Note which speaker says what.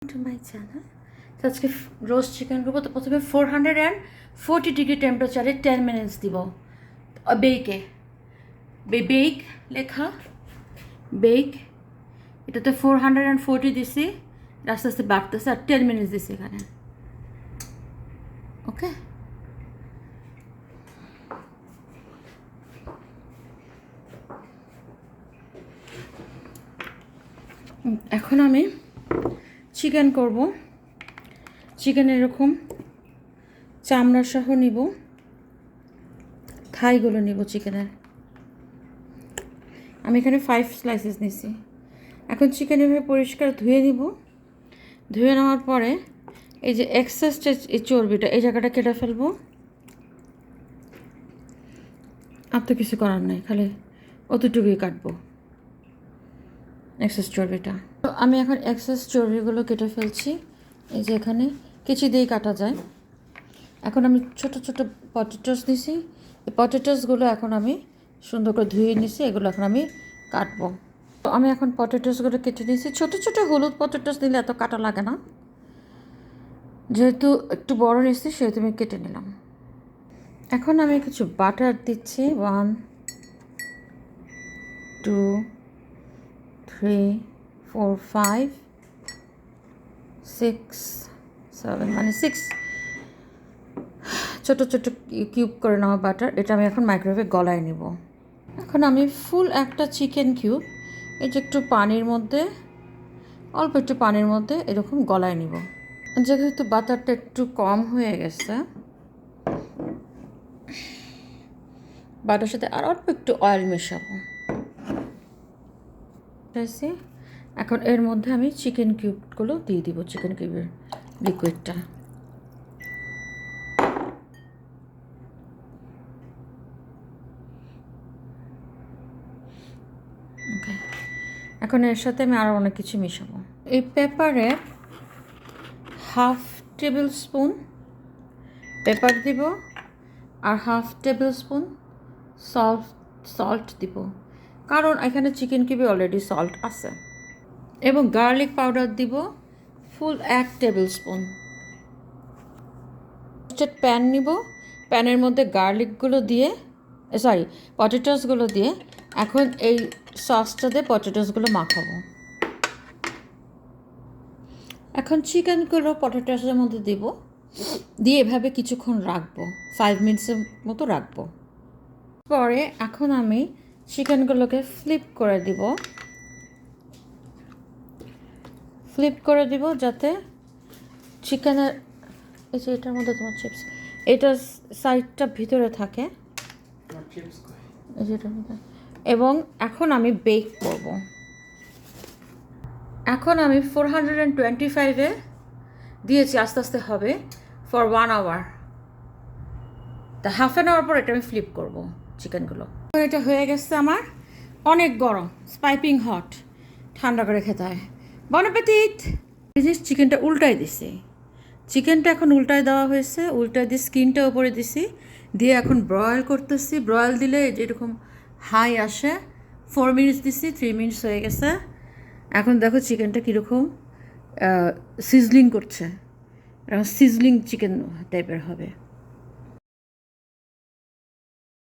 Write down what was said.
Speaker 1: To my channel. তো আজকে roast chicken করবো। তো প্রথমে 440 ডিগ্রি টেম্পারেচারে 10 মিনিটস দিব বেইকে। বেক লেখা বেক, এটাতে 440 দিছি, আস্তে আস্তে বাড়তেছে, আর 10 মিনিটস দিছি এখানে। ওকে, এখন আমি চিকেন করব। চিকেন এরকম চামড়া সহ নিব, থাইগুলো নিব চিকেনের। আমি এখানে 5 স্লাইসেস নিছি। এখন চিকেন এভাবে পরিষ্কার ধুয়ে নিব। ধুয়ে নেওয়ার পরে এই যে এক্সেস এই চর্বিটা, এই জায়গাটা কেটে ফেলবো। আর তো কিছু করার নাই, খালি অতটুকুই কাটবো এক্সেস চর্বিটা। তো আমি এখন এক্সেস চর্বিগুলো কেটে ফেলছি। এই যে এখানে কেচি দিয়েই কাটা যায়। এখন আমি ছোট ছোট পটেটোস নিছি। এই পটেটোসগুলো এখন আমি সুন্দর করে ধুয়ে নিছি, এগুলো এখন আমি কাটবো। তো আমি এখন পটেটোসগুলো কেটে নিয়েছি। ছোট ছোট হলুদ পটেটোস নিলে এত কাটা লাগে না, যেহেতু একটু বড় নিচ্ছি সেহেতু আমি কেটে নিলাম। এখন আমি কিছু বাটার দিচ্ছি। 1 2 3 4 5 6 7, মানে 6 ছোটো ছোটো কিউব করে নেওয়া বাটার। এটা আমি এখন মাইক্রোওয়েভে গলায় নেব। এখন আমি ফুল একটা চিকেন কিউব এই যে একটু পানির মধ্যে, অল্প একটু পানির মধ্যে এরকম গলায় নিব। যেহেতু বাটারটা একটু কম হয়ে গেছে, বাটার সাথে আর অল্প একটু অয়েল মেশাবো। এখন এর মধ্যে আমি চিকেন কিউবগুলো দিয়ে দিব, চিকেন কিউবের লিকুইডটা। ওকে, এখন এর সাথে আমি আরও অনেক কিছু মিশাবো। এই পেপারে হাফ টেবিল স্পুন পেপার দিব, আর হাফ টেবিল স্পুন সল্ট দিব, কারণ এখানে চিকেন কিউবে অলরেডি সল্ট আছে। এবং গার্লিক পাউডার দিব ফুল 1 টেবিল স্পুন। প্যান নিব, প্যানের মধ্যে গার্লিকগুলো দিয়ে, পটেটোসগুলো দিয়ে এখন এই সসটা দিয়ে পটেটোসগুলো মাখাবো। এখন চিকেনগুলো পটেটোসের মধ্যে দিব, দিয়ে এভাবে কিছুক্ষণ রাখবো, 5 মিনিটসের মতো রাখবো। পরে এখন আমি চিকেনগুলোকে ফ্লিপ করে দিব যাতে চিকেনের এই যে এটার মধ্যে তোমার চিপস, এটার সাইডটা ভিতরে থাকে এই যে এটার মধ্যে। এবং এখন আমি বেক করব। এখন আমি 425-এ দিয়েছি, আস্তে আস্তে হবে ফর 1 আওয়ার। তা হাফ অ্যান আওয়ার পর এটা আমি ফ্লিপ করব চিকেনগুলো। এটা হয়ে গেছে আমার, অনেক গরম, স্পাইপিং হট, ঠান্ডা করে খেতে হয়। বন অ্যাপেটিট। এই যে চিকেনটা উল্টাই দিছি, চিকেনটা এখন উল্টায় দেওয়া হয়েছে, উল্টায় দিয়ে স্কিনটা উপরে দিছি, দিয়ে এখন ব্রয়েল করতেছি। ব্রয়েল দিলে যেরকম হাই আসে, 4 মিনিটস দিছি, 3 মিনিটস হয়ে গেছে। এখন দেখো চিকেনটা কীরকম সিজলিং করছে, সিজলিং চিকেন টাইপের হবে।